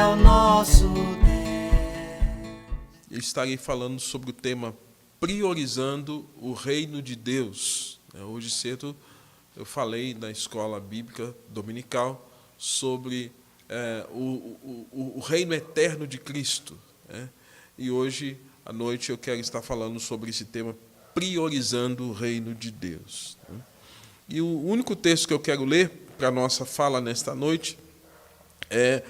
é o nosso Deus. Eu estarei falando sobre o tema priorizando o reino de Deus. Hoje cedo eu falei na escola bíblica dominical sobre o reino eterno de Cristo. E hoje à noite eu quero estar falando sobre esse tema, priorizando o reino de Deus. E o único texto que eu quero ler para a nossa fala nesta noite é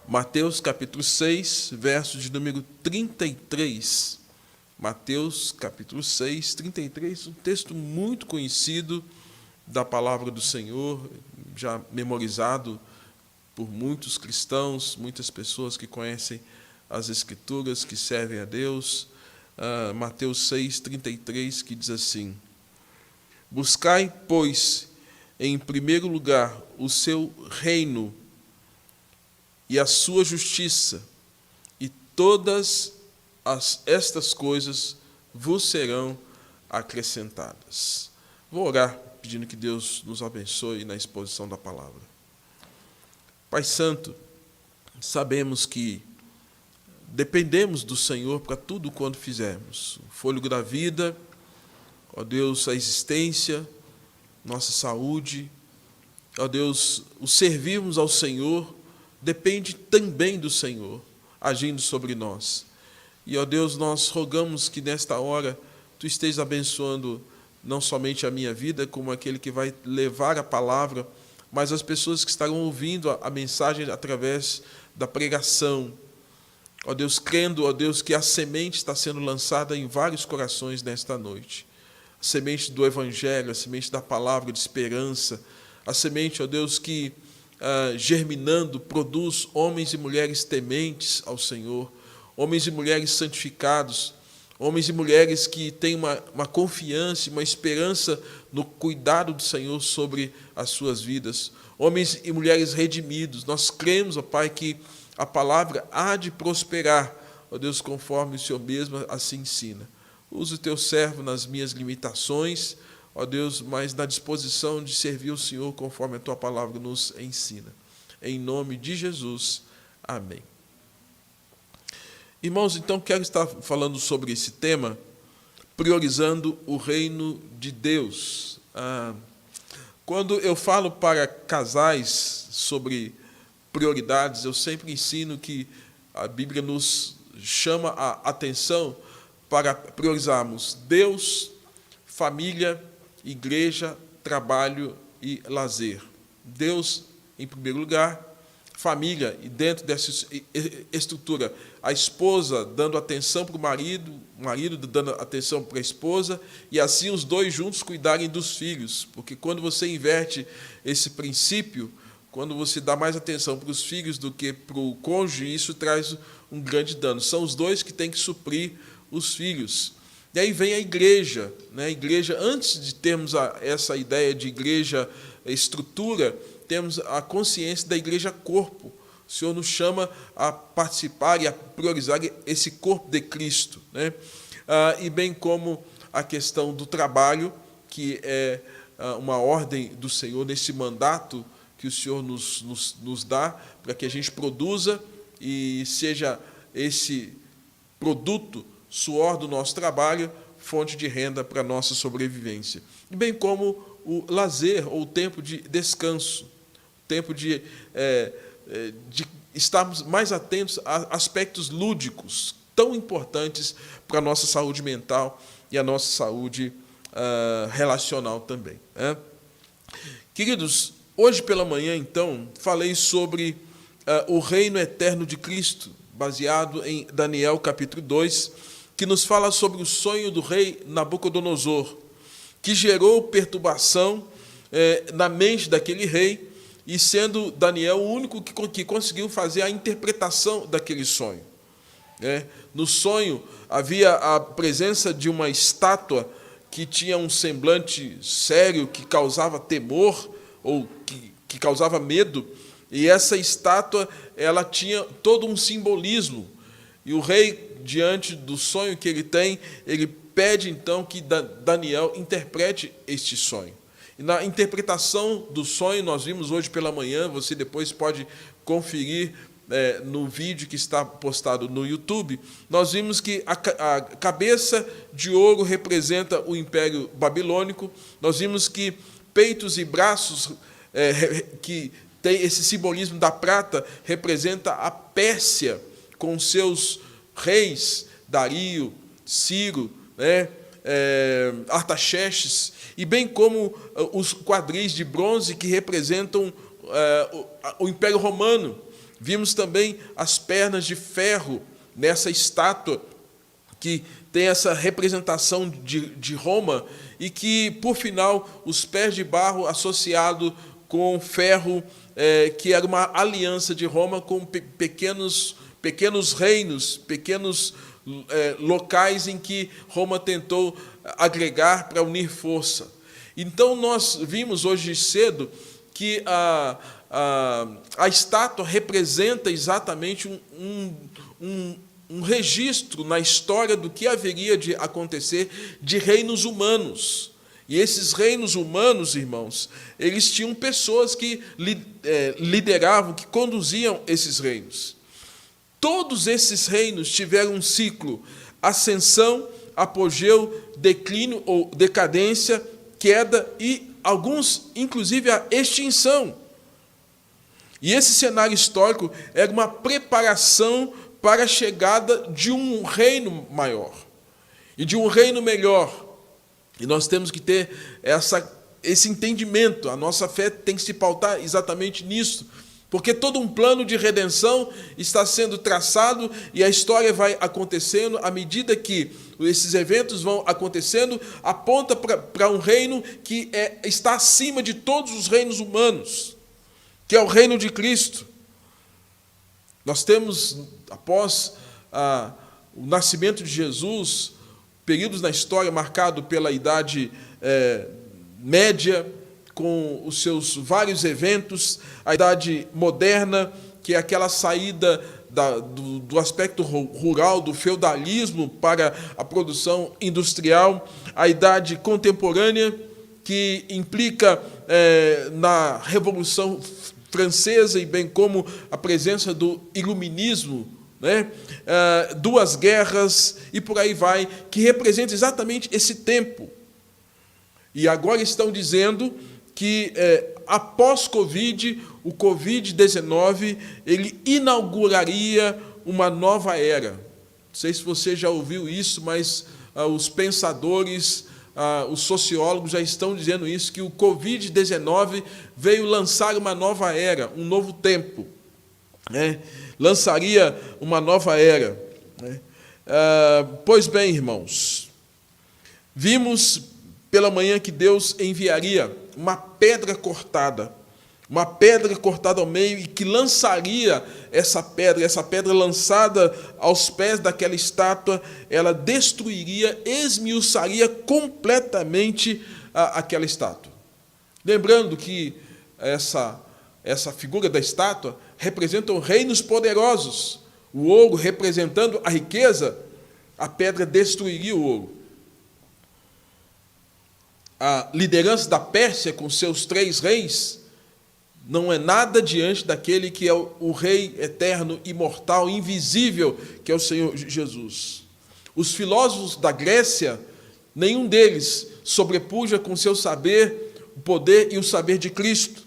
Mateus capítulo 6, verso de número 33. Mateus capítulo 6, 33, um texto muito conhecido da palavra do Senhor, já memorizado por muitos cristãos, muitas pessoas que conhecem as Escrituras, que servem a Deus. Mateus 6, 33, que diz assim: buscai, pois, em primeiro lugar o seu reino e a sua justiça, e todas estas coisas vos serão acrescentadas. Vou orar pedindo que Deus nos abençoe na exposição da palavra. Pai Santo, sabemos que dependemos do Senhor para tudo quanto fizermos. O fôlego da vida, ó Deus, a existência, nossa saúde, ó Deus, o servirmos ao Senhor depende também do Senhor agindo sobre nós. E, ó Deus, nós rogamos que nesta hora Tu estejas abençoando não somente a minha vida, como aquele que vai levar a palavra, mas as pessoas que estarão ouvindo a mensagem através da pregação. Ó Deus, crendo, ó Deus, que a semente está sendo lançada em vários corações nesta noite. A semente do Evangelho, a semente da palavra de esperança, a semente, ó Deus, que germinando produz homens e mulheres tementes ao Senhor, homens e mulheres santificados, homens e mulheres que têm uma confiança, uma esperança no cuidado do Senhor sobre as suas vidas, homens e mulheres redimidos. Nós cremos, ó Pai, que a palavra há de prosperar, ó Deus, conforme o Senhor mesmo assim ensina. Usa o Teu servo nas minhas limitações, ó Deus, mas na disposição de servir o Senhor conforme a Tua palavra nos ensina. Em nome de Jesus. Amém. Irmãos, então quero estar falando sobre esse tema, priorizando o reino de Deus. Quando eu falo para casais sobre prioridades, eu sempre ensino que a Bíblia nos chama a atenção para priorizarmos Deus, família, igreja, trabalho e lazer. Deus em primeiro lugar, família, e dentro dessa estrutura, a esposa dando atenção para o marido dando atenção para a esposa, e assim os dois juntos cuidarem dos filhos, porque quando você inverte esse princípio, quando você dá mais atenção para os filhos do que para o cônjuge, isso traz um grande dano. São os dois que têm que suprir os filhos. E aí vem a igreja, né? A igreja, antes de termos essa ideia de igreja estrutura, temos a consciência da igreja corpo. O Senhor nos chama a participar e a priorizar esse corpo de Cristo, né? E bem como a questão do trabalho, que é uma ordem do Senhor, nesse mandato que o Senhor nos dá, para que a gente produza e seja esse produto, suor do nosso trabalho, fonte de renda para a nossa sobrevivência. E bem como o lazer, ou o tempo de descanso, tempo de estarmos mais atentos a aspectos lúdicos, tão importantes para a nossa saúde mental e a nossa saúde relacional também, né? Queridos, hoje pela manhã, então, falei sobre o reino eterno de Cristo, baseado em Daniel capítulo 2, que nos fala sobre o sonho do rei Nabucodonosor, que gerou perturbação na mente daquele rei, e sendo Daniel o único que conseguiu fazer a interpretação daquele sonho. No sonho havia a presença de uma estátua que tinha um semblante sério, que causava temor, ou que causava medo, e essa estátua ela tinha todo um simbolismo. E o rei, diante do sonho que ele tem, ele pede então que Daniel interprete este sonho. E na interpretação do sonho, nós vimos hoje pela manhã, você depois pode conferir no vídeo que está postado no YouTube, nós vimos que a cabeça de ouro representa o Império Babilônico, nós vimos que peitos e braços, que tem esse simbolismo da prata, representa a Pérsia, com seus reis, Dario, Ciro, Artaxerxes, e bem como os quadris de bronze que representam o Império Romano. Vimos também as pernas de ferro nessa estátua, que tem essa representação de Roma, e que, por final, os pés de barro associado com ferro, que era uma aliança de Roma com pequenos reinos, pequenos locais em que Roma tentou agregar para unir força. Então, nós vimos hoje cedo que a estátua representa exatamente um registro na história do que haveria de acontecer de reinos humanos. E esses reinos humanos, irmãos, eles tinham pessoas que lideravam, que conduziam esses reinos. Todos esses reinos tiveram um ciclo: ascensão, apogeu, declínio ou decadência, queda e alguns, inclusive, a extinção. E esse cenário histórico era uma preparação para a chegada de um reino maior e de um reino melhor. E nós temos que ter esse entendimento. A nossa fé tem que se pautar exatamente nisso, porque todo um plano de redenção está sendo traçado e a história vai acontecendo à medida que esses eventos vão acontecendo, aponta para um reino que está acima de todos os reinos humanos, que é o reino de Cristo. Nós temos, após o nascimento de Jesus, períodos na história marcado pela Idade Média, com os seus vários eventos, a Idade Moderna, que é aquela saída do aspecto rural, do feudalismo para a produção industrial, a Idade Contemporânea, que implica na Revolução Francesa e bem como a presença do Iluminismo, duas guerras e por aí vai, que representa exatamente esse tempo. E agora estão dizendo que após Covid, o Covid-19, ele inauguraria uma nova era. Não sei se você já ouviu isso, mas os pensadores, os sociólogos já estão dizendo isso, que o Covid-19 veio lançar uma nova era, um novo tempo. Lançaria uma nova era. Pois bem, irmãos, vimos pela manhã que Deus enviaria uma pedra cortada ao meio, e que lançaria essa pedra lançada aos pés daquela estátua, ela destruiria, esmiuçaria completamente aquela estátua. Lembrando que essa figura da estátua representa reinos poderosos, o ouro representando a riqueza, a pedra destruiria o ouro. A liderança da Pérsia, com seus 3 reis, não é nada diante daquele que é o Rei eterno, imortal, invisível, que é o Senhor Jesus. Os filósofos da Grécia, nenhum deles sobrepuja com seu saber o poder e o saber de Cristo.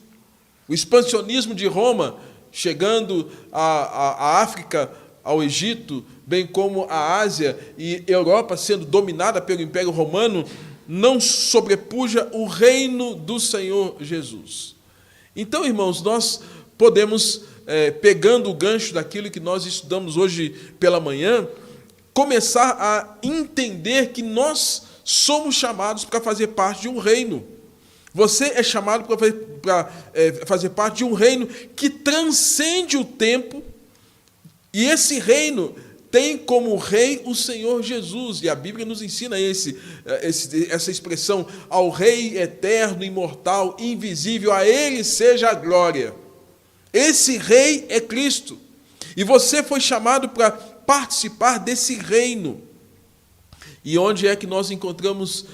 O expansionismo de Roma, chegando à África, ao Egito, bem como à Ásia e Europa, sendo dominada pelo Império Romano, não sobrepuja o reino do Senhor Jesus. Então, irmãos, nós podemos, pegando o gancho daquilo que nós estudamos hoje pela manhã, começar a entender que nós somos chamados para fazer parte de um reino. Você é chamado para fazer parte de um reino que transcende o tempo, e esse reino tem como rei o Senhor Jesus, e a Bíblia nos ensina essa expressão: ao Rei eterno, imortal, invisível, a Ele seja a glória. Esse rei é Cristo, e você foi chamado para participar desse reino. E onde é que nós encontramos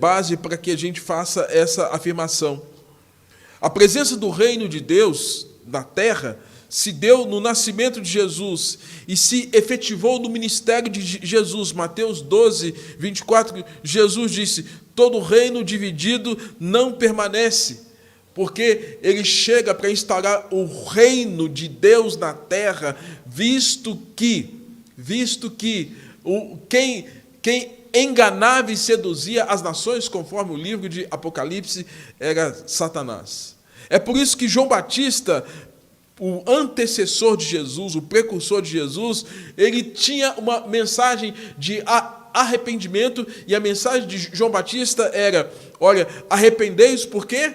base para que a gente faça essa afirmação? A presença do reino de Deus na terra se deu no nascimento de Jesus e se efetivou no ministério de Jesus. Mateus 12, 24, Jesus disse: todo reino dividido não permanece, porque ele chega para instaurar o reino de Deus na terra, visto que quem enganava e seduzia as nações, conforme o livro de Apocalipse, era Satanás. É por isso que João Batista, o antecessor de Jesus, o precursor de Jesus, ele tinha uma mensagem de arrependimento, e a mensagem de João Batista era: olha, arrependei-os por quê?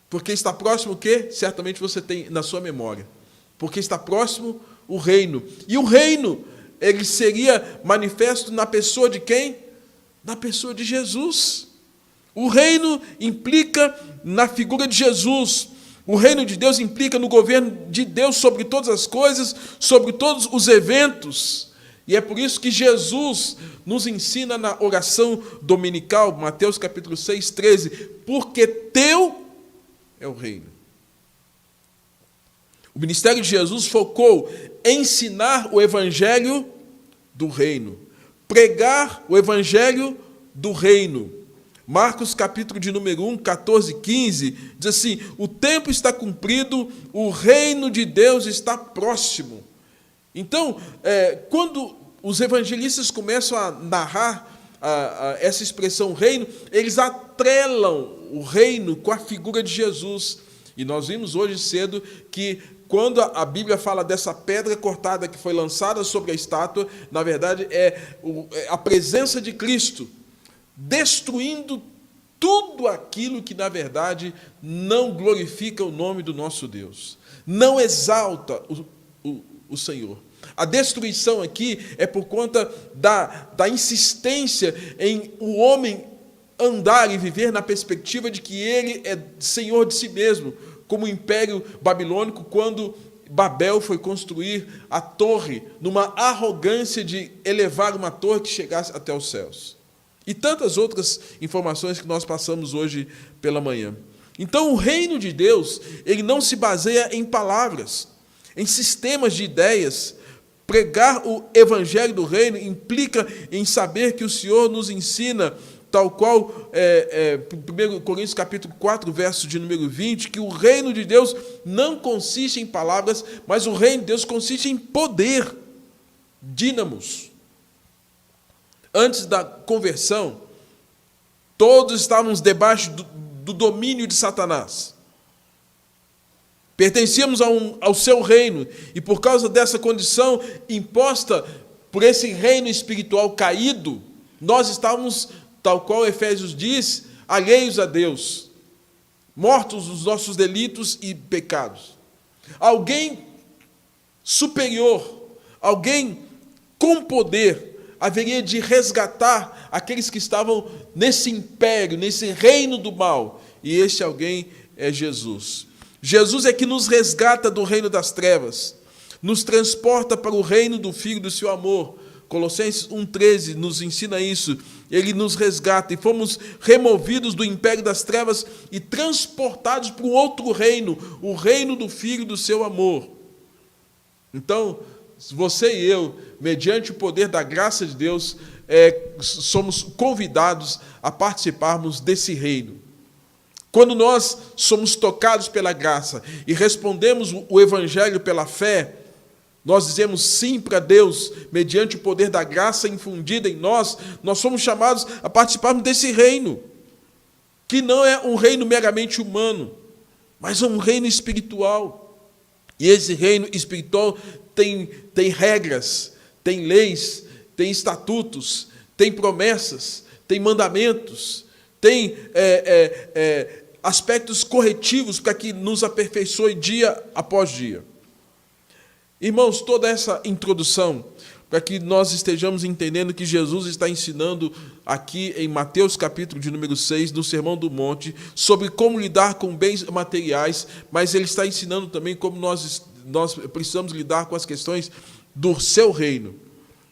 Porque está próximo o quê? Certamente você tem na sua memória. Porque está próximo o reino. E o reino, ele seria manifesto na pessoa de quem? Na pessoa de Jesus. O reino implica na figura de Jesus. O reino de Deus implica no governo de Deus sobre todas as coisas, sobre todos os eventos. E é por isso que Jesus nos ensina na oração dominical, Mateus capítulo 6, 13, porque teu é o reino. O ministério de Jesus focou em ensinar o evangelho do reino, pregar o evangelho do reino. Marcos, capítulo de número 1, 14, 15, diz assim: o tempo está cumprido, o reino de Deus está próximo. Então, quando os evangelistas começam a narrar essa expressão reino, eles atrelam o reino com a figura de Jesus. E nós vimos hoje cedo que quando a Bíblia fala dessa pedra cortada que foi lançada sobre a estátua, na verdade é a presença de Cristo, destruindo tudo aquilo que, na verdade, não glorifica o nome do nosso Deus, não exalta o Senhor. A destruição aqui é por conta da insistência em o homem andar e viver na perspectiva de que ele é senhor de si mesmo, como o Império Babilônico, quando Babel foi construir a torre, numa arrogância de elevar uma torre que chegasse até os céus. E tantas outras informações que nós passamos hoje pela manhã. Então, o reino de Deus, ele não se baseia em palavras, em sistemas de ideias. Pregar o evangelho do reino implica em saber que o Senhor nos ensina, tal qual 1 Coríntios capítulo 4, verso de número 20, que o reino de Deus não consiste em palavras, mas o reino de Deus consiste em poder, dínamos. Antes da conversão, todos estávamos debaixo do domínio de Satanás. Pertencíamos ao seu reino, e por causa dessa condição imposta por esse reino espiritual caído, nós estávamos, tal qual Efésios diz, alheios a Deus, mortos nos nossos delitos e pecados. Alguém superior, alguém com poder, haveria de resgatar aqueles que estavam nesse império, nesse reino do mal, e esse alguém é Jesus. Jesus é que nos resgata do reino das trevas, nos transporta para o reino do Filho do seu amor. Colossenses 1,13 nos ensina isso. Ele nos resgata e fomos removidos do império das trevas e transportados para um outro reino, o reino do Filho do seu amor. Então, você e eu, mediante o poder da graça de Deus, somos convidados a participarmos desse reino. Quando nós somos tocados pela graça e respondemos o evangelho pela fé, nós dizemos sim para Deus, mediante o poder da graça infundida em nós, nós somos chamados a participarmos desse reino, que não é um reino meramente humano, mas é um reino espiritual. E esse reino espiritual tem regras, tem leis, tem estatutos, tem promessas, tem mandamentos, tem aspectos corretivos para que nos aperfeiçoe dia após dia. Irmãos, toda essa introdução, para que nós estejamos entendendo que Jesus está ensinando aqui em Mateus capítulo de número 6, no Sermão do Monte, sobre como lidar com bens materiais, mas ele está ensinando também como nós precisamos lidar com as questões do seu reino.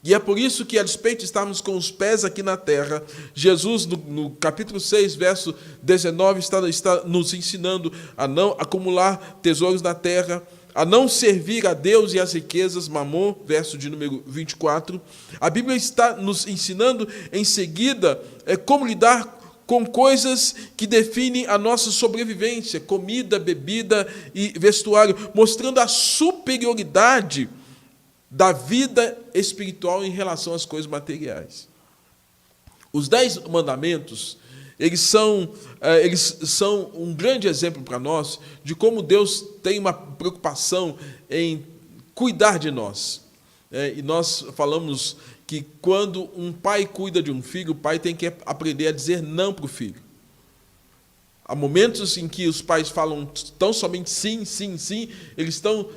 E é por isso que, a despeito de estarmos com os pés aqui na terra, Jesus, no capítulo 6, verso 19, está nos ensinando a não acumular tesouros na terra, a não servir a Deus e as riquezas, Mamon, verso de número 24. A Bíblia está nos ensinando, em seguida, como lidar com coisas que definem a nossa sobrevivência, comida, bebida e vestuário, mostrando a superioridade da vida espiritual em relação às coisas materiais. Os 10 mandamentos, eles são um grande exemplo para nós de como Deus tem uma preocupação em cuidar de nós. E nós falamos que quando um pai cuida de um filho, o pai tem que aprender a dizer não para o filho. Há momentos em que os pais falam tão somente sim, sim, sim, eles estão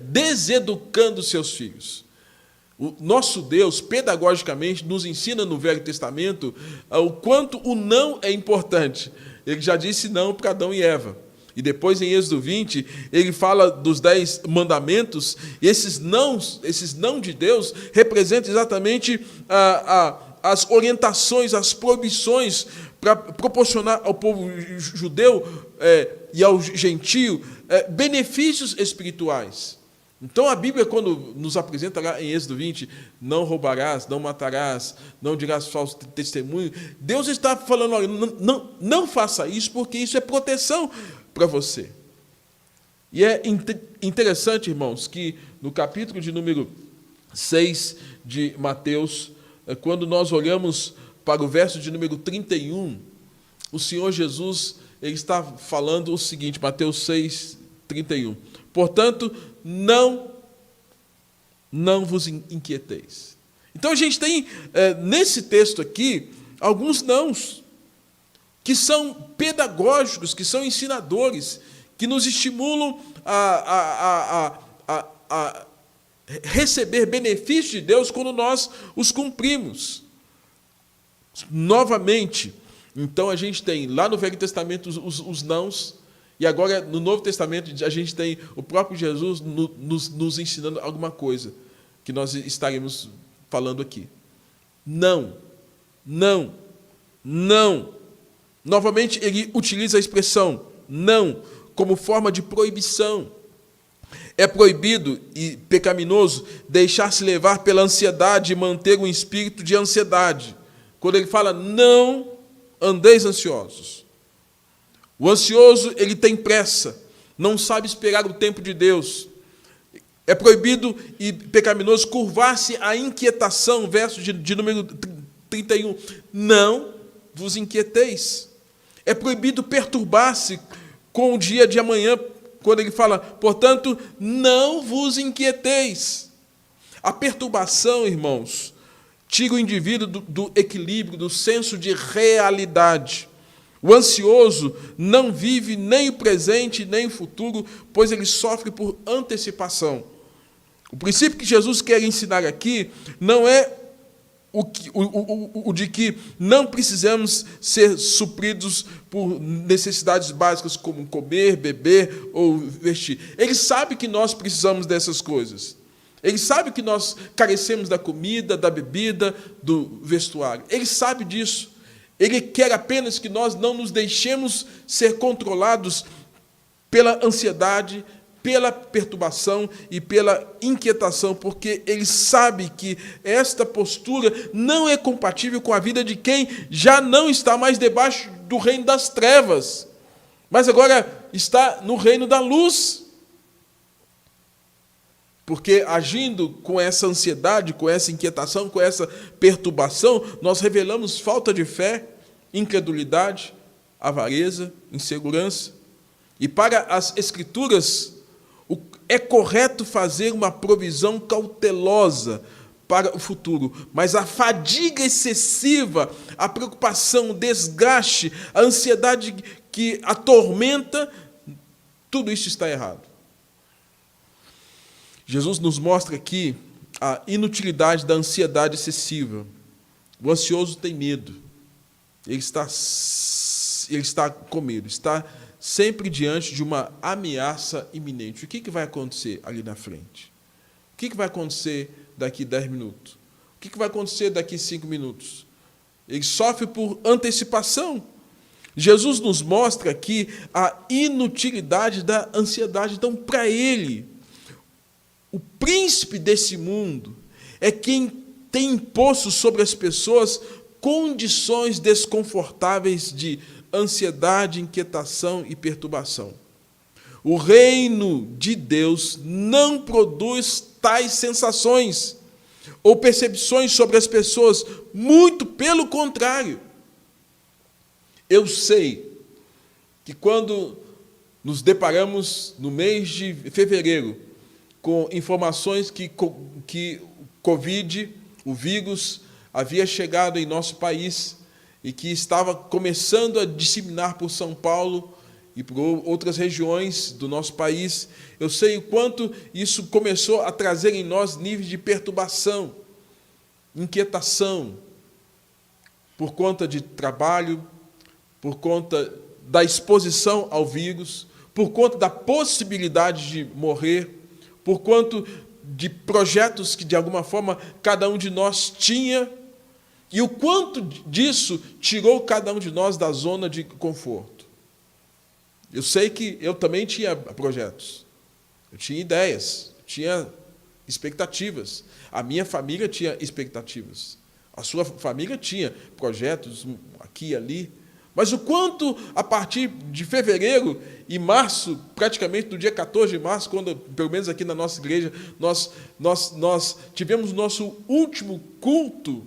deseducando seus filhos. O nosso Deus, pedagogicamente, nos ensina no Velho Testamento o quanto o não é importante. Ele já disse não para Adão e Eva. E depois, em Êxodo 20, ele fala dos 10 mandamentos, e esses não de Deus representam exatamente as orientações, as proibições para proporcionar ao povo judeu e ao gentio benefícios espirituais. Então, a Bíblia, quando nos apresenta lá em Êxodo 20, não roubarás, não matarás, não dirás falso testemunho, Deus está falando, olha, não faça isso, porque isso é proteção para você. E é interessante, irmãos, que no capítulo de número 6 de Mateus, quando nós olhamos para o verso de número 31, o Senhor Jesus ele está falando o seguinte, Mateus 6, 31. Portanto, não vos inquieteis. Então, a gente tem, nesse texto aqui, alguns nãos, que são pedagógicos, que são ensinadores, que nos estimulam a receber benefícios de Deus quando nós os cumprimos. Novamente, então a gente tem lá no Velho Testamento os nãos, e agora no Novo Testamento a gente tem o próprio Jesus nos ensinando alguma coisa, que nós estaremos falando aqui. Não. Novamente, ele utiliza a expressão não como forma de proibição. É proibido e pecaminoso deixar-se levar pela ansiedade e manter um espírito de ansiedade. Quando ele fala, não andeis ansiosos. O ansioso, ele tem pressa, não sabe esperar o tempo de Deus. É proibido e pecaminoso curvar-se à inquietação, verso de número 31. Não vos inquieteis. É proibido perturbar-se com o dia de amanhã, quando ele fala, portanto, não vos inquieteis. A perturbação, irmãos, tira o indivíduo do equilíbrio, do senso de realidade. O ansioso não vive nem o presente, nem o futuro, pois ele sofre por antecipação. O princípio que Jesus quer ensinar aqui não é o de que não precisamos ser supridos por necessidades básicas como comer, beber ou vestir. Ele sabe que nós precisamos dessas coisas. Ele sabe que nós carecemos da comida, da bebida, do vestuário. Ele sabe disso. Ele quer apenas que nós não nos deixemos ser controlados pela ansiedade, pela perturbação e pela inquietação, porque ele sabe que esta postura não é compatível com a vida de quem já não está mais debaixo do reino das trevas, mas agora está no reino da luz. Porque agindo com essa ansiedade, com essa inquietação, com essa perturbação, nós revelamos falta de fé, incredulidade, avareza, insegurança. E para as Escrituras, é correto fazer uma provisão cautelosa para o futuro, mas a fadiga excessiva, a preocupação, o desgaste, a ansiedade que atormenta, tudo isso está errado. Jesus nos mostra aqui a inutilidade da ansiedade excessiva. O ansioso tem medo. Ele está com medo, está sempre diante de uma ameaça iminente. O que vai acontecer ali na frente? O que vai acontecer daqui 10 minutos? O que vai acontecer daqui 5 minutos? Ele sofre por antecipação. Jesus nos mostra aqui a inutilidade da ansiedade. Então, para ele, o príncipe desse mundo é quem tem imposto sobre as pessoas condições desconfortáveis de ansiedade, inquietação e perturbação. O reino de Deus não produz tais sensações ou percepções sobre as pessoas, muito pelo contrário. Eu sei que quando nos deparamos no mês de fevereiro com informações que Covid, o vírus, havia chegado em nosso país e que estava começando a disseminar por São Paulo e por outras regiões do nosso país, eu sei o quanto isso começou a trazer em nós níveis de perturbação, inquietação, por conta de trabalho, por conta da exposição ao vírus, por conta da possibilidade de morrer, por conta de projetos que, de alguma forma, cada um de nós tinha, e o quanto disso tirou cada um de nós da zona de conforto. Eu sei que eu também tinha projetos, eu tinha ideias, eu tinha expectativas. A minha família tinha expectativas. A sua família tinha projetos aqui e ali. Mas o quanto, a partir de fevereiro e março, praticamente no dia 14 de março, quando, pelo menos aqui na nossa igreja, nós tivemos o nosso último culto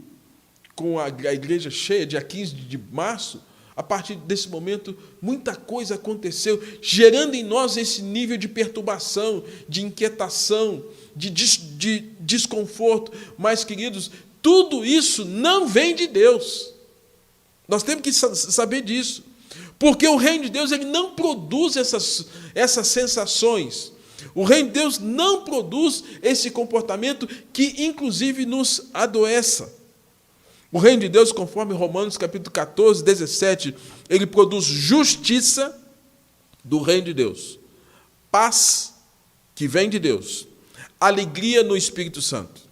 com a igreja cheia, dia 15 de março, a partir desse momento, muita coisa aconteceu, gerando em nós esse nível de perturbação, de inquietação, de desconforto. Mas, queridos, tudo isso não vem de Deus. Nós temos que saber disso. Porque o reino de Deus ele não produz essas sensações. O reino de Deus não produz esse comportamento que, inclusive, nos adoeça. O reino de Deus, conforme Romanos capítulo 14, 17, ele produz justiça do reino de Deus, paz que vem de Deus, alegria no Espírito Santo.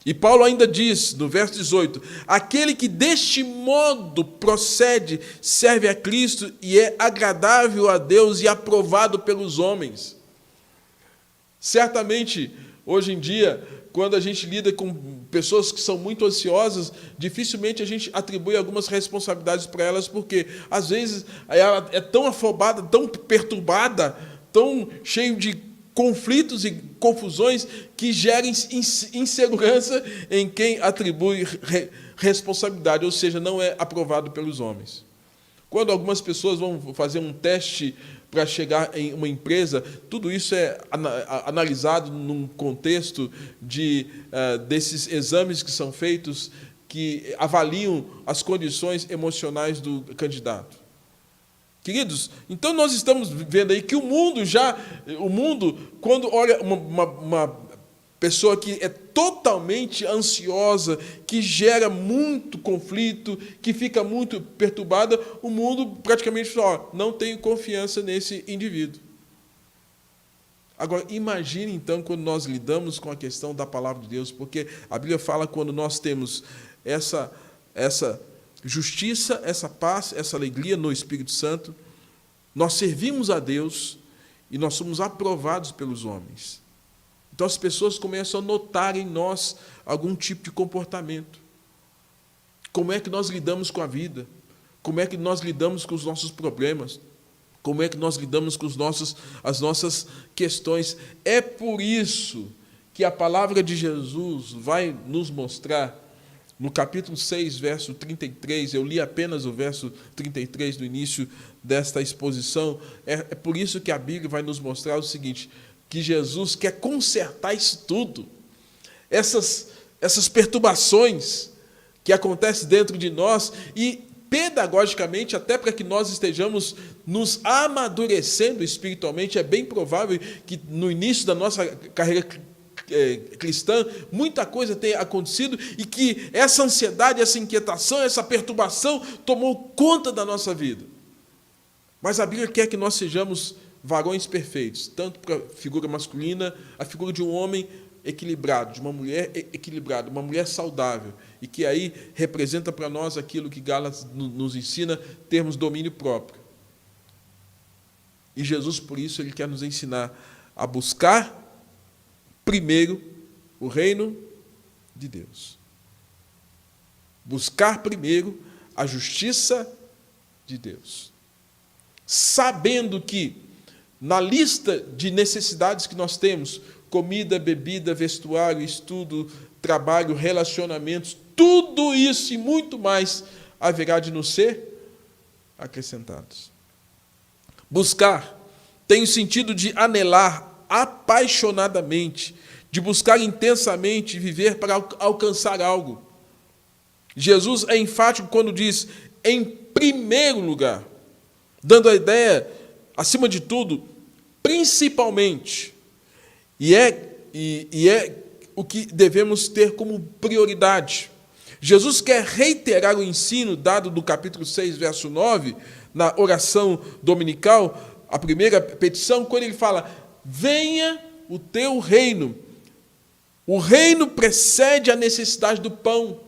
E Paulo ainda diz, no verso 18, aquele que deste modo procede, serve a Cristo e é agradável a Deus e aprovado pelos homens. Certamente, hoje em dia, quando a gente lida com pessoas que são muito ansiosas, dificilmente a gente atribui algumas responsabilidades para elas, porque, às vezes, ela é tão afobada, tão perturbada, tão cheia de conflitos e confusões que gerem insegurança em quem atribui responsabilidade, ou seja, não é aprovado pelos homens. Quando algumas pessoas vão fazer um teste para chegar em uma empresa, tudo isso é analisado num contexto desses exames que são feitos, que avaliam as condições emocionais do candidato. Queridos, então nós estamos vendo aí que o mundo, quando olha uma pessoa que é totalmente ansiosa, que gera muito conflito, que fica muito perturbada, o mundo praticamente fala, não tenho confiança nesse indivíduo. Agora, imagine então quando nós lidamos com a questão da palavra de Deus, porque a Bíblia fala quando nós temos essa justiça, essa paz, essa alegria no Espírito Santo, nós servimos a Deus e nós somos aprovados pelos homens. Então as pessoas começam a notar em nós algum tipo de comportamento. Como é que nós lidamos com a vida? Como é que nós lidamos com os nossos problemas? Como é que nós lidamos com as nossas questões? É por isso que a palavra de Jesus vai nos mostrar, no capítulo 6, verso 33, eu li apenas o verso 33 no início desta exposição, é por isso que a Bíblia vai nos mostrar o seguinte, que Jesus quer consertar isso tudo, essas perturbações que acontecem dentro de nós e, pedagogicamente, até para que nós estejamos nos amadurecendo espiritualmente, é bem provável que no início da nossa carreira cristã, muita coisa tenha acontecido e que essa ansiedade, essa inquietação, essa perturbação tomou conta da nossa vida. Mas a Bíblia quer que nós sejamos varões perfeitos, tanto para a figura masculina, a figura de um homem equilibrado, de uma mulher equilibrada, uma mulher saudável, e que aí representa para nós aquilo que Gálatas nos ensina, termos domínio próprio. E Jesus, por isso, ele quer nos ensinar a buscar primeiro o reino de Deus. Buscar primeiro a justiça de Deus. Sabendo que, na lista de necessidades que nós temos, comida, bebida, vestuário, estudo, trabalho, relacionamentos, tudo isso e muito mais haverá de nos ser acrescentados. Buscar tem o sentido de anelar apaixonadamente, de buscar intensamente, viver para alcançar algo. Jesus é enfático quando diz, em primeiro lugar, dando a ideia, acima de tudo, principalmente, e é o que devemos ter como prioridade. Jesus quer reiterar o ensino dado no capítulo 6, verso 9, na oração dominical, a primeira petição, quando ele fala, venha o teu reino. O reino precede a necessidade do pão.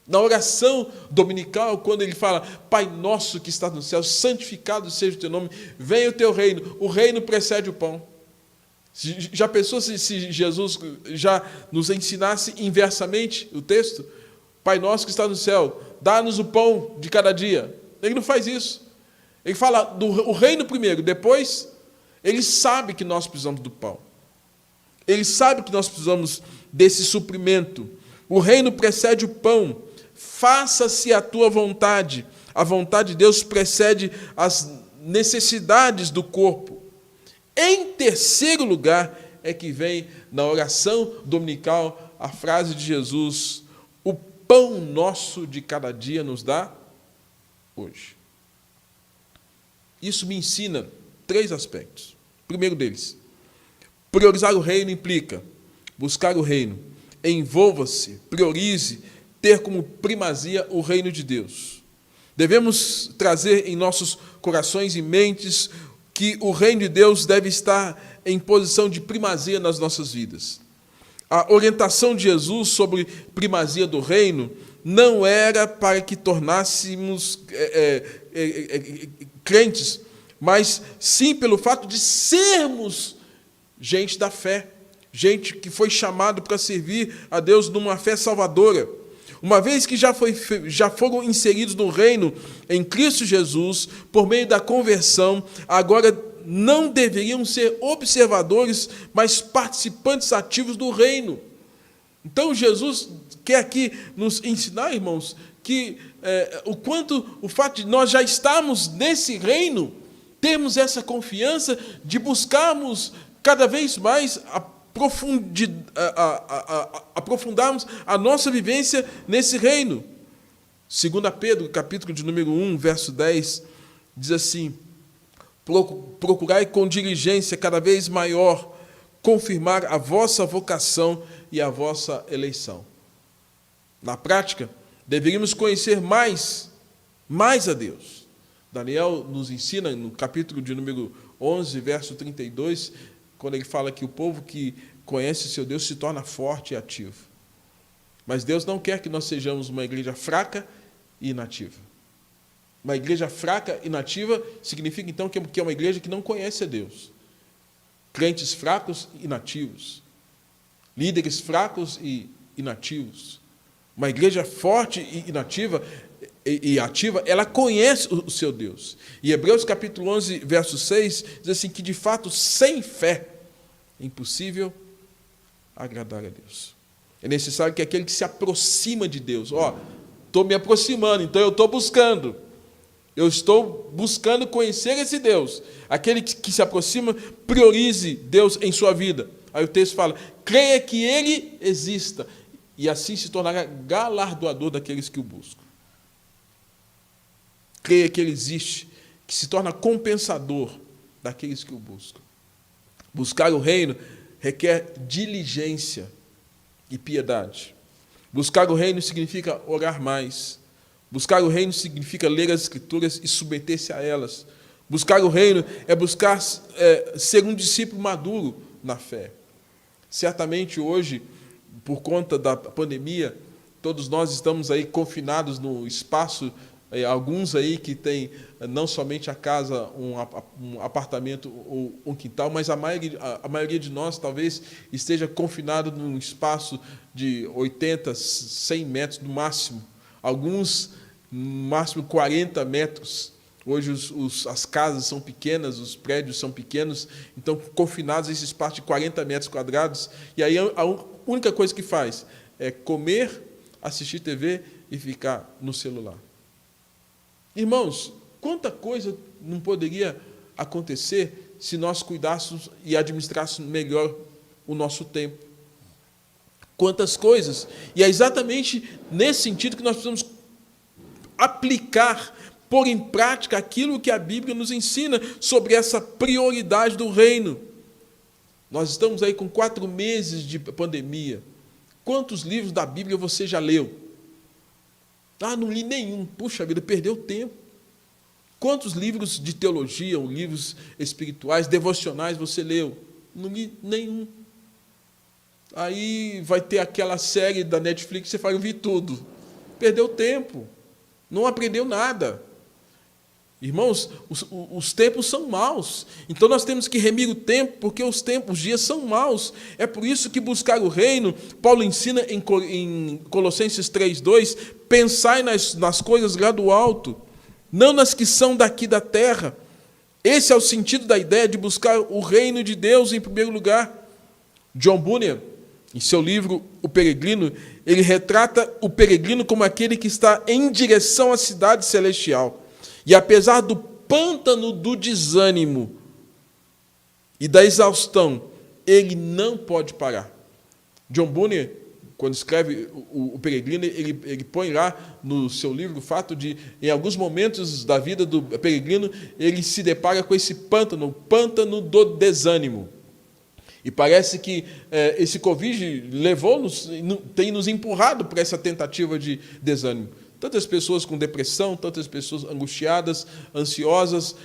Na oração dominical, quando ele fala, Pai nosso que estás no céu, santificado seja o teu nome, venha o teu reino. O reino precede o pão. Já pensou se Jesus já nos ensinasse inversamente o texto? Pai nosso que está no céu, dá-nos o pão de cada dia. Ele não faz isso. Ele fala do reino primeiro, depois ele sabe que nós precisamos do pão. Ele sabe que nós precisamos desse suprimento. O reino precede o pão. Faça-se a tua vontade. A vontade de Deus precede as necessidades do corpo. Em terceiro lugar, é que vem na oração dominical a frase de Jesus, o pão nosso de cada dia nos dá hoje. Isso me ensina 3 aspectos. O primeiro deles, priorizar o reino implica buscar o reino. Envolva-se, priorize, ter como primazia o reino de Deus. Devemos trazer em nossos corações e mentes que o reino de Deus deve estar em posição de primazia nas nossas vidas. A orientação de Jesus sobre primazia do reino não era para que tornássemos crentes, mas sim pelo fato de sermos gente da fé, gente que foi chamado para servir a Deus numa fé salvadora. Uma vez que já foram inseridos no reino em Cristo Jesus, por meio da conversão, agora não deveriam ser observadores, mas participantes ativos do reino. Então, Jesus quer aqui nos ensinar, irmãos, que o fato de nós já estarmos nesse reino, termos essa confiança de buscarmos cada vez mais aprofundarmos a nossa vivência nesse reino. 2 Pedro, capítulo de número 1, verso 10, diz assim, procurai com diligência cada vez maior confirmar a vossa vocação e a vossa eleição. Na prática, deveríamos conhecer mais a Deus. Daniel nos ensina, no capítulo de número 11, verso 32, quando ele fala que o povo que conhece o seu Deus se torna forte e ativo. Mas Deus não quer que nós sejamos uma igreja fraca e inativa. Uma igreja fraca e inativa significa, então, que é uma igreja que não conhece a Deus. Crentes fracos e inativos. Líderes fracos e inativos. Uma igreja forte e inativa e ativa, ela conhece o seu Deus. E Hebreus capítulo 11, verso 6, diz assim, que de fato, sem fé, é impossível agradar a Deus. É necessário que aquele que se aproxima de Deus, estou me aproximando, então eu estou buscando. Eu estou buscando conhecer esse Deus. Aquele que se aproxima, priorize Deus em sua vida. Aí o texto fala, creia que Ele exista, e assim se tornará galardoador daqueles que o buscam. Creia que Ele existe, que se torna compensador daqueles que o buscam. Buscar o reino requer diligência e piedade. Buscar o reino significa orar mais. Buscar o reino significa ler as Escrituras e submeter-se a elas. Buscar o reino é buscar ser um discípulo maduro na fé. Certamente hoje, por conta da pandemia, todos nós estamos aí confinados no espaço, alguns aí que têm não somente a casa, um apartamento ou um quintal, mas a maioria de nós talvez esteja confinado num espaço de 80, 100 metros no máximo, alguns no máximo 40 metros. Hoje as casas são pequenas, os prédios são pequenos, então confinados a esse espaço de 40 metros quadrados, e aí a única coisa que faz é comer, assistir TV e ficar no celular. Irmãos, quanta coisa não poderia acontecer se nós cuidássemos e administrássemos melhor o nosso tempo? Quantas coisas! E é exatamente nesse sentido que nós precisamos aplicar, pôr em prática aquilo que a Bíblia nos ensina sobre essa prioridade do reino. Nós estamos aí com 4 meses de pandemia. Quantos livros da Bíblia você já leu? Não li nenhum. Puxa vida, perdeu tempo. Quantos livros de teologia, ou livros espirituais, devocionais você leu? Não li nenhum. Aí vai ter aquela série da Netflix, você fala, eu vi tudo. Perdeu tempo. Não aprendeu nada. Irmãos, os tempos são maus. Então nós temos que remir o tempo, porque os dias são maus. É por isso que buscar o reino, Paulo ensina em Colossenses 3:2, pensai nas coisas lá do alto, não nas que são daqui da terra. Esse é o sentido da ideia de buscar o reino de Deus em primeiro lugar. John Bunyan, em seu livro O Peregrino, ele retrata o peregrino como aquele que está em direção à cidade celestial. E apesar do pântano do desânimo e da exaustão, ele não pode parar. John Bunyan, quando escreve o Peregrino, ele põe lá no seu livro o fato de, em alguns momentos da vida do peregrino, ele se depara com esse pântano, o pântano do desânimo. E parece que esse Covid tem nos empurrado para essa tentativa de desânimo. Tantas pessoas com depressão, tantas pessoas angustiadas, ansiosas.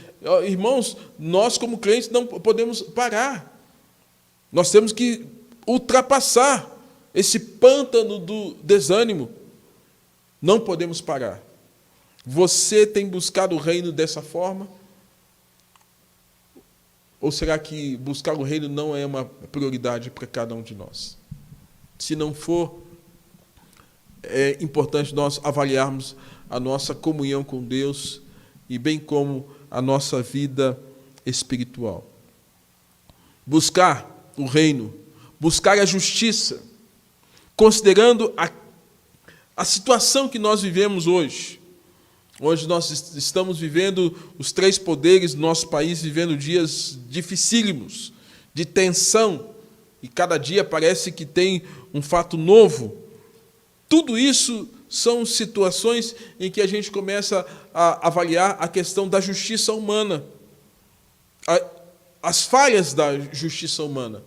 Irmãos, nós como crentes não podemos parar. Nós temos que ultrapassar esse pântano do desânimo. Não podemos parar. Você tem buscado o reino dessa forma? Ou será que buscar o reino não é uma prioridade para cada um de nós? Se não for, é importante nós avaliarmos a nossa comunhão com Deus e bem como a nossa vida espiritual. Buscar o reino, buscar a justiça, considerando a situação que nós vivemos hoje. Hoje nós estamos vivendo, os 3 poderes do nosso país, vivendo dias dificílimos, de tensão, e cada dia parece que tem um fato novo. Tudo isso são situações em que a gente começa a avaliar a questão da justiça humana, as falhas da justiça humana,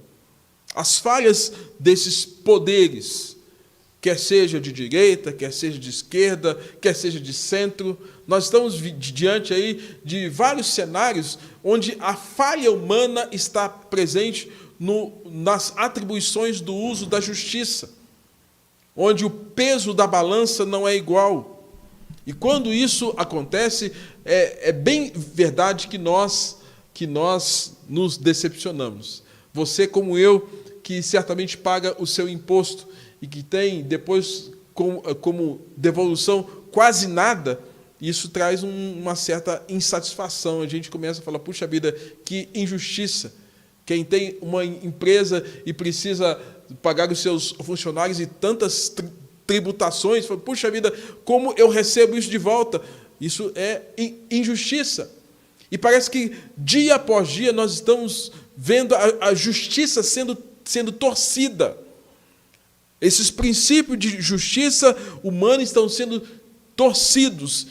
as falhas desses poderes, quer seja de direita, quer seja de esquerda, quer seja de centro. Nós estamos diante aí de vários cenários onde a falha humana está presente nas atribuições do uso da justiça, onde o peso da balança não é igual. E quando isso acontece, é bem verdade que nós nos decepcionamos. Você, como eu, que certamente paga o seu imposto e que tem depois como devolução quase nada, isso traz uma certa insatisfação. A gente começa a falar, puxa vida, que injustiça. Quem tem uma empresa e precisa pagar os seus funcionários e tantas tributações, fala, puxa vida, como eu recebo isso de volta? Isso é injustiça. E parece que dia após dia nós estamos vendo a justiça sendo torcida. Esses princípios de justiça humana estão sendo torcidos.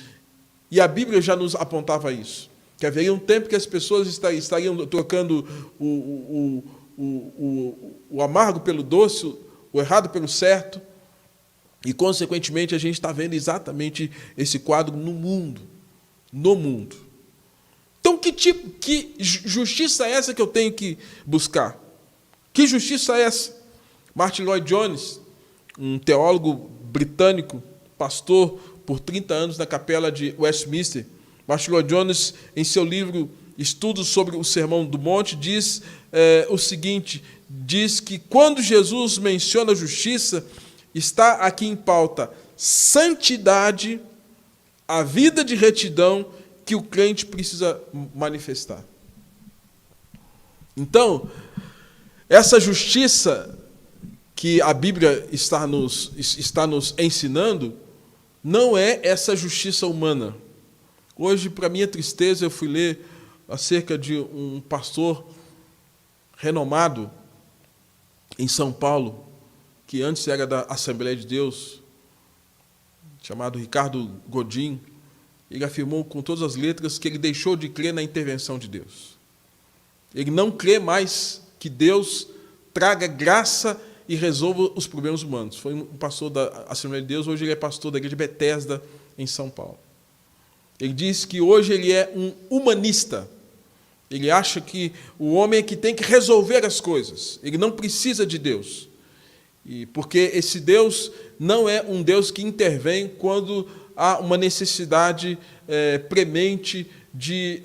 E a Bíblia já nos apontava isso. Que haveria um tempo que as pessoas estariam trocando o amargo pelo doce, o errado pelo certo. E, consequentemente, a gente está vendo exatamente esse quadro no mundo. No mundo. Então, que justiça é essa que eu tenho que buscar? Que justiça é essa? Martin Lloyd-Jones, um teólogo britânico, pastor por 30 anos na capela de Westminster, Martin Lloyd-Jones, em seu livro Estudos sobre o Sermão do Monte, diz o seguinte, diz que quando Jesus menciona justiça, está aqui em pauta santidade, a vida de retidão que o crente precisa manifestar. Então, essa justiça que a Bíblia está nos ensinando, não é essa justiça humana. Hoje, para minha tristeza, eu fui ler acerca de um pastor renomado em São Paulo, que antes era da Assembleia de Deus, chamado Ricardo Godin. Ele afirmou com todas as letras que ele deixou de crer na intervenção de Deus. Ele não crê mais que Deus traga graça e resolva os problemas humanos. Foi um pastor da Assembleia de Deus, hoje ele é pastor da Igreja Bethesda, em São Paulo. Ele diz que hoje ele é um humanista. Ele acha que o homem é que tem que resolver as coisas. Ele não precisa de Deus. Porque esse Deus não é um Deus que intervém quando há uma necessidade premente de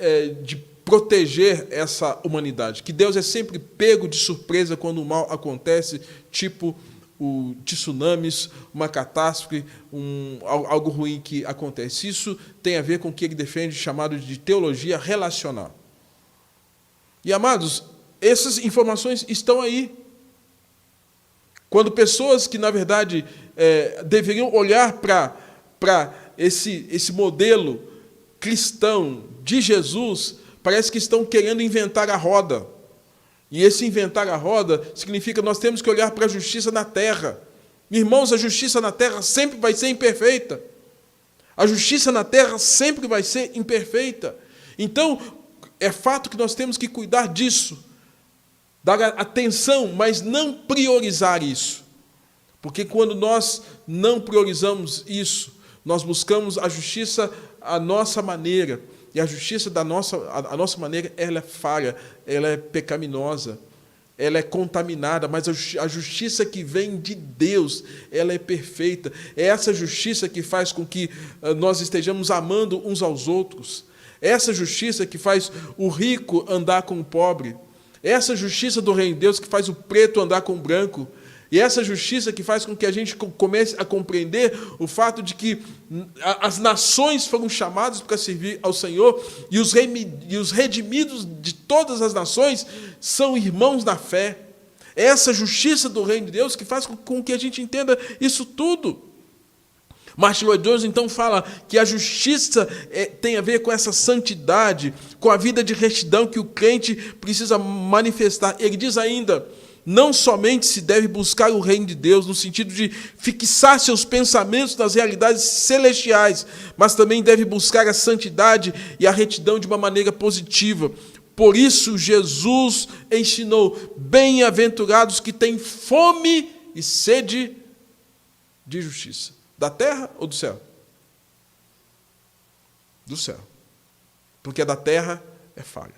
proteger essa humanidade. Que Deus é sempre pego de surpresa quando o mal acontece, tipo o tsunamis, uma catástrofe, algo ruim que acontece. Isso tem a ver com o que ele defende, chamado de teologia relacional. E, amados, essas informações estão aí. Quando pessoas que, na verdade, deveriam olhar para esse modelo cristão de Jesus, parece que estão querendo inventar a roda. E esse inventar a roda significa que nós temos que olhar para a justiça na terra. Irmãos, a justiça na terra sempre vai ser imperfeita. A justiça na terra sempre vai ser imperfeita. Então, é fato que nós temos que cuidar disso, dar atenção, mas não priorizar isso. Porque quando nós não priorizamos isso, nós buscamos a justiça à nossa maneira. E a justiça a nossa maneira, ela é falha, ela é pecaminosa, ela é contaminada, mas a justiça que vem de Deus, ela é perfeita. É essa justiça que faz com que nós estejamos amando uns aos outros. É essa justiça que faz o rico andar com o pobre. É essa justiça do reino de Deus que faz o preto andar com o branco. E essa justiça que faz com que a gente comece a compreender o fato de que as nações foram chamadas para servir ao Senhor e os redimidos de todas as nações são irmãos na fé. É essa justiça do reino de Deus que faz com que a gente entenda isso tudo. Martin Lloyd-Jones, então, fala que a justiça tem a ver com essa santidade, com a vida de retidão que o crente precisa manifestar. Ele diz ainda, não somente se deve buscar o reino de Deus, no sentido de fixar seus pensamentos nas realidades celestiais, mas também deve buscar a santidade e a retidão de uma maneira positiva. Por isso, Jesus ensinou, bem-aventurados que têm fome e sede de justiça. Da terra ou do céu? Do céu. Porque a da terra é falha.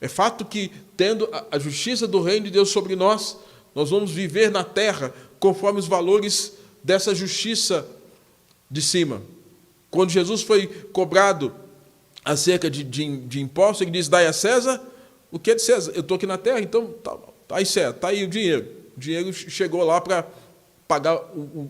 É fato que, tendo a justiça do reino de Deus sobre nós, nós vamos viver na terra conforme os valores dessa justiça de cima. Quando Jesus foi cobrado acerca de impostos, ele diz, dai a César o que é de César. Eu estou aqui na terra, então tá aí certo, está aí o dinheiro. O dinheiro chegou lá para pagar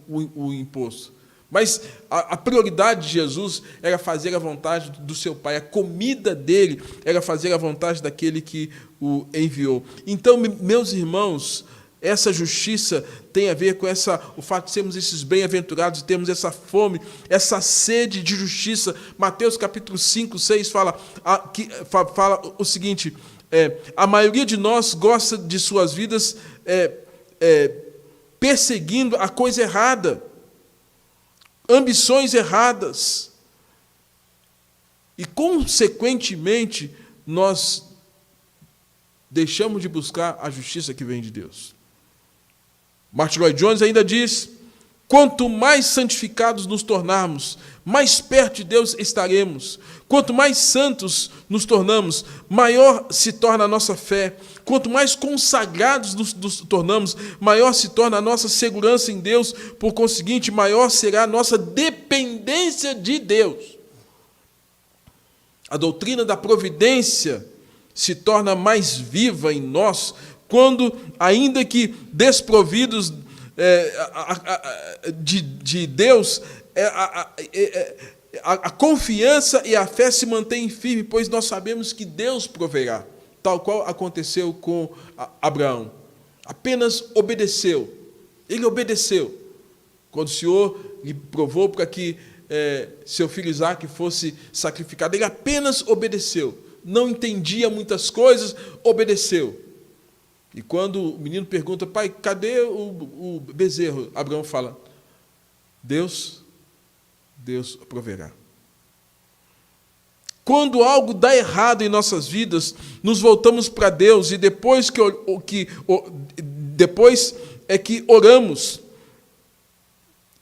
o imposto. Mas a prioridade de Jesus era fazer a vontade do seu Pai. A comida dele era fazer a vontade daquele que o enviou. Então, meus irmãos, essa justiça tem a ver com o fato de sermos esses bem-aventurados, de termos essa fome, essa sede de justiça. Mateus capítulo 5, 6 fala o seguinte, a maioria de nós gosta de suas vidas perseguindo a coisa errada, ambições erradas. E, consequentemente, nós deixamos de buscar a justiça que vem de Deus. Martin Lloyd-Jones ainda diz Quanto mais santificados nos tornarmos, mais perto de Deus estaremos. Quanto mais santos nos tornamos, maior se torna a nossa fé. Quanto mais consagrados nos tornamos, maior se torna a nossa segurança em Deus. Por conseguinte, maior será a nossa dependência de Deus. A doutrina da providência se torna mais viva em nós quando, ainda que desprovidos de Deus, a confiança e a fé se mantêm firmes, pois nós sabemos que Deus proverá, tal qual aconteceu com Abraão. Apenas obedeceu. Ele obedeceu. Quando o Senhor lhe provou para que seu filho Isaque fosse sacrificado, ele apenas obedeceu. Não entendia muitas coisas, obedeceu. E quando o menino pergunta, pai, cadê o bezerro? Abraão fala, Deus proverá. Quando algo dá errado em nossas vidas, nos voltamos para Deus e depois é que oramos.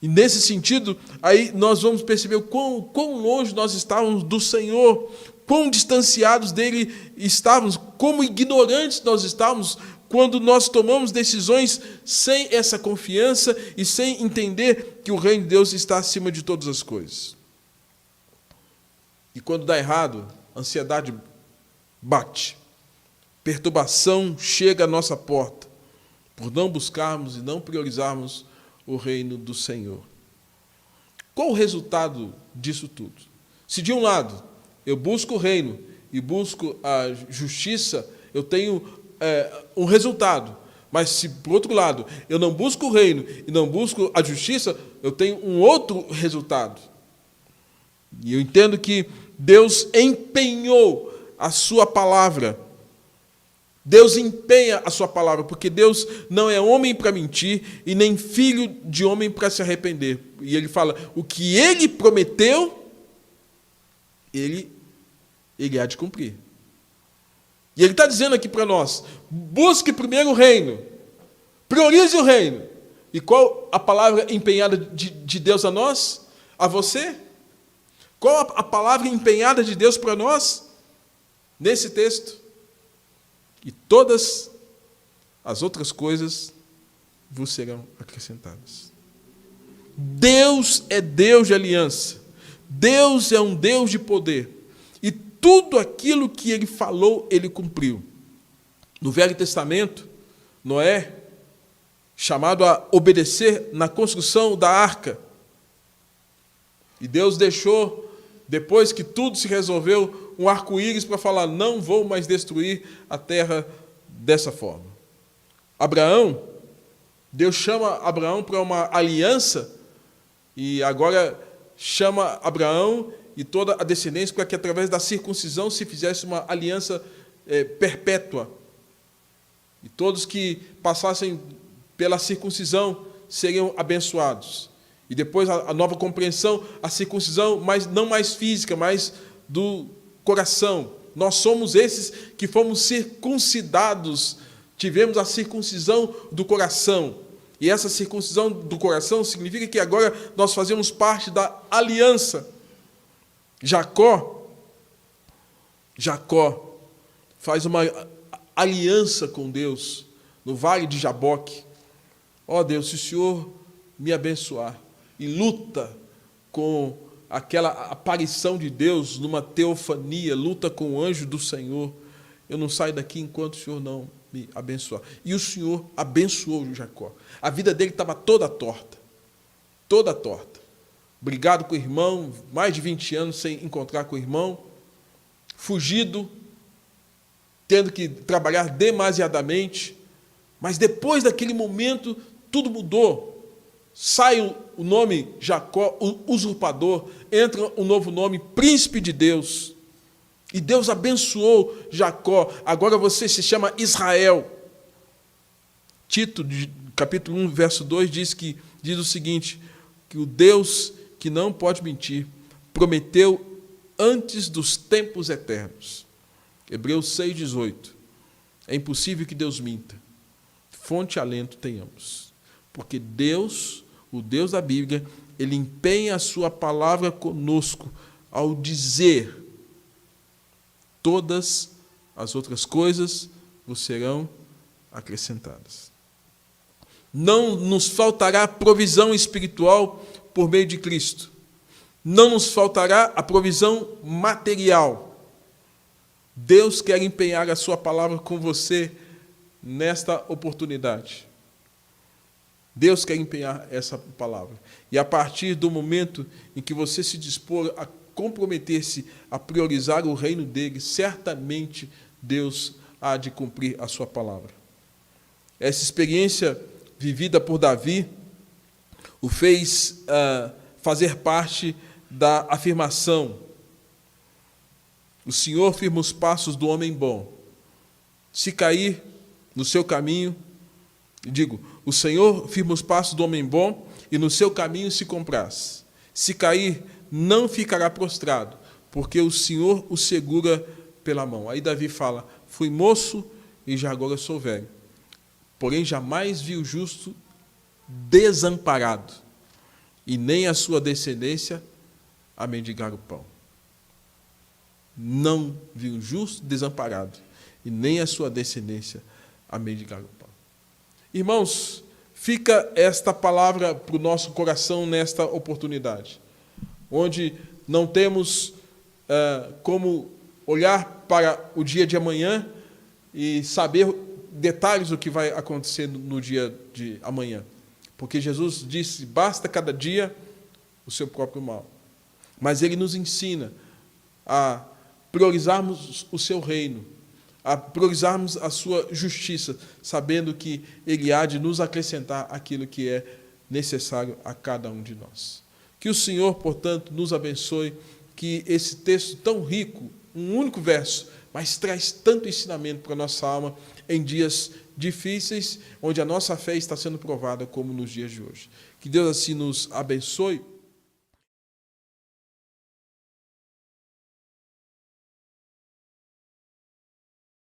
E nesse sentido, aí nós vamos perceber quão longe nós estávamos do Senhor, quão distanciados dele estávamos, como ignorantes nós estávamos, quando nós tomamos decisões sem essa confiança e sem entender que o reino de Deus está acima de todas as coisas. E quando dá errado, a ansiedade bate, perturbação chega à nossa porta, por não buscarmos e não priorizarmos o reino do Senhor. Qual o resultado disso tudo? Se de um lado eu busco o reino e busco a justiça, eu tenho um resultado. Mas se, por outro lado, eu não busco o reino e não busco a justiça, eu tenho um outro resultado. E eu entendo que Deus empenhou a sua palavra. Deus empenha a sua palavra, porque Deus não é homem para mentir e nem filho de homem para se arrepender. E ele fala, o que ele prometeu, ele há de cumprir. E ele está dizendo aqui para nós, busque primeiro o reino, priorize o reino. E qual a palavra empenhada de Deus a nós? A você? Qual a palavra empenhada de Deus para nós? Nesse texto. E todas as outras coisas vos serão acrescentadas. Deus é Deus de aliança. Deus é um Deus de poder. E tudo aquilo que ele falou, ele cumpriu. No Velho Testamento, Noé, chamado a obedecer na construção da arca. E Deus deixou, depois que tudo se resolveu, um arco-íris para falar, não vou mais destruir a terra dessa forma. Abraão, Deus chama Abraão para uma aliança, e agora chama Abraão e toda a descendência para que através da circuncisão se fizesse uma aliança perpétua. E todos que passassem pela circuncisão seriam abençoados. E depois a nova compreensão, a circuncisão, mas não mais física, mas do coração. Nós somos esses que fomos circuncidados, tivemos a circuncisão do coração. E essa circuncisão do coração significa que agora nós fazemos parte da aliança. Jacó faz uma aliança com Deus no vale de Jaboque. Ó Deus, se o Senhor me abençoar, e luta com aquela aparição de Deus numa teofania, luta com o anjo do Senhor, eu não saio daqui enquanto o Senhor não me abençoar. E o Senhor abençoou Jacó. A vida dele estava toda torta. Toda torta. Brigado com o irmão, mais de 20 anos sem encontrar com o irmão, fugido, tendo que trabalhar demasiadamente. Mas depois daquele momento, tudo mudou. Sai o nome Jacó, o usurpador, entra um novo nome, príncipe de Deus. E Deus abençoou Jacó. Agora você se chama Israel. Tito, capítulo 1, verso 2, diz o seguinte, que o Deus que não pode mentir, prometeu antes dos tempos eternos. Hebreus 6,18. É impossível que Deus minta. Fonte e alento tenhamos. Porque Deus o Deus da Bíblia, ele empenha a sua palavra conosco ao dizer: todas as outras coisas vos serão acrescentadas. Não nos faltará provisão espiritual por meio de Cristo. Não nos faltará a provisão material. Deus quer empenhar a sua palavra com você nesta oportunidade. Deus quer empenhar essa palavra. E a partir do momento em que você se dispor a comprometer-se a priorizar o reino dele, certamente Deus há de cumprir a sua palavra. Essa experiência vivida por Davi o fez fazer parte da afirmação: o Senhor firma os passos do homem bom. Se cair no seu caminho, o Senhor firma os passos do homem bom e no seu caminho se compraz. Se cair, não ficará prostrado, porque o Senhor o segura pela mão. Aí Davi fala: fui moço e já agora sou velho, porém jamais vi o justo desamparado, e nem a sua descendência a mendigar o pão. Não vi o justo desamparado, e nem a sua descendência a mendigar o pão. Irmãos, fica esta palavra para o nosso coração nesta oportunidade, onde não temos como olhar para o dia de amanhã e saber detalhes do que vai acontecer no dia de amanhã. Porque Jesus disse: basta cada dia o seu próprio mal. Mas ele nos ensina a priorizarmos o seu reino, a priorizarmos a sua justiça, sabendo que ele há de nos acrescentar aquilo que é necessário a cada um de nós. Que o Senhor, portanto, nos abençoe, que esse texto tão rico, um único verso, mas traz tanto ensinamento para a nossa alma em dias difíceis, onde a nossa fé está sendo provada como nos dias de hoje. Que Deus assim nos abençoe.